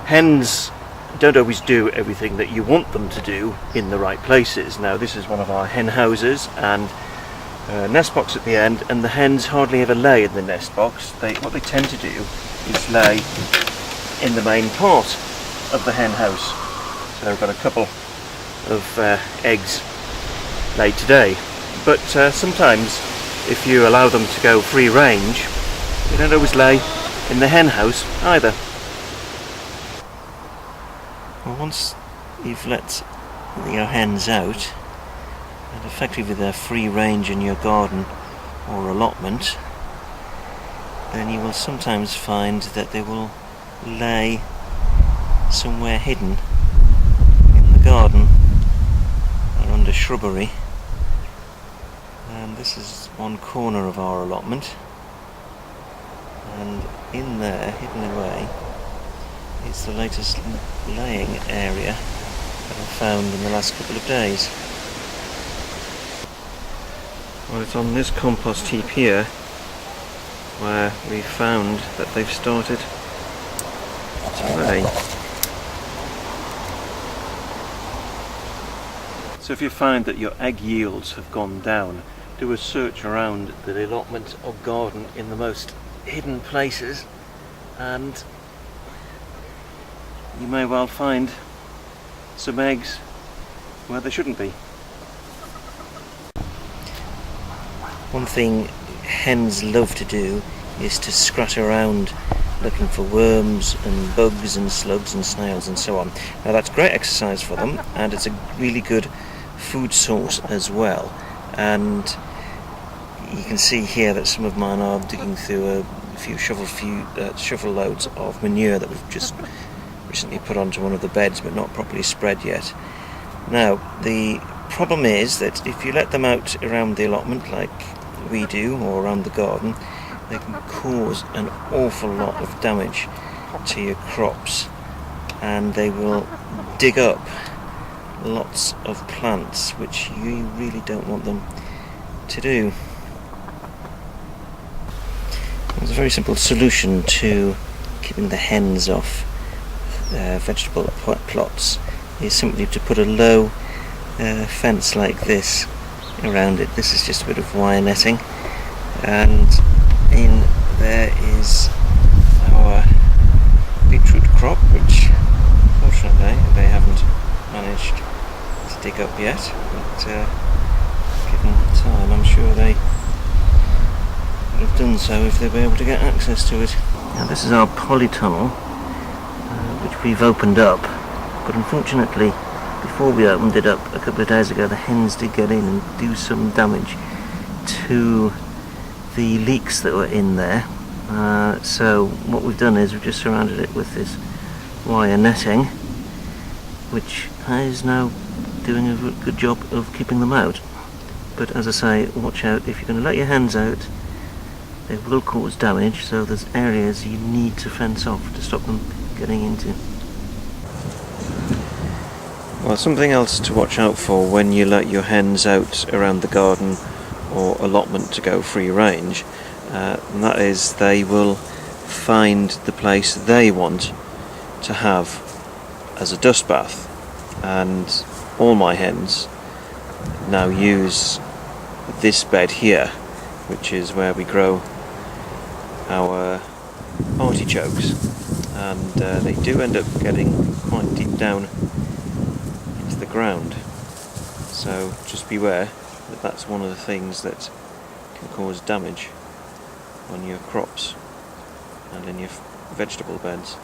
Hens don't always do everything that you want them to do in the right places. Now this is one of our hen houses and a nest box at the end, and the hens hardly ever lay in the nest box. What they tend to do is lay in the main part of the hen house. So I've got a couple of eggs laid today, but sometimes if you allow them to go free range, they don't always lay in the hen house either. Well, once you've let your hens out and effectively they're free range in your garden or allotment, then you will sometimes find that they will lay somewhere hidden in the garden or under shrubbery. And this is one corner of our allotment, and in there, hidden away, is the latest laying area that I've found in the last couple of days. Well, it's on this compost heap here where we found that they've started to lay. So if you find that your egg yields have gone down, do a search around the allotment or garden in the most hidden places, and you may well find some eggs where they shouldn't be. One thing hens love to do is to scratch around looking for worms and bugs and slugs and snails and so on. Now that's great exercise for them, and it's a really good food source as well. And you can see here that some of mine are digging through a few shovel loads of manure that we've just recently put onto one of the beds, but not properly spread yet. Now the problem is that if you let them out around the allotment like we do, or around the garden, they can cause an awful lot of damage to your crops, and they will dig up lots of plants, which you really don't want them to do. There's a very simple solution to keeping the hens off vegetable plots, is simply to put a low fence like this around it. This is just a bit of wire netting, and in there is our beetroot crop, which fortunately they haven't managed to dig up yet, but given time I'm sure they would have done so if they were able to get access to it. Now this is our polytunnel, which we've opened up, but unfortunately before we opened it up a couple of days ago, the hens did get in and do some damage to the leeks that were in there. So what we've done is we've just surrounded it with this wire netting, which is now doing a good job of keeping them out. But as I say, watch out if you're going to let your hens out. They will cause damage, so there's areas you need to fence off to stop them getting into. Well, something else to watch out for when you let your hens out around the garden or allotment to go free range, and that is they will find the place they want to have as a dust bath. And all my hens now use this bed here, which is where we grow our artichokes, and they do end up getting quite deep down into the ground, so just beware that that's one of the things that can cause damage on your crops and in your vegetable beds.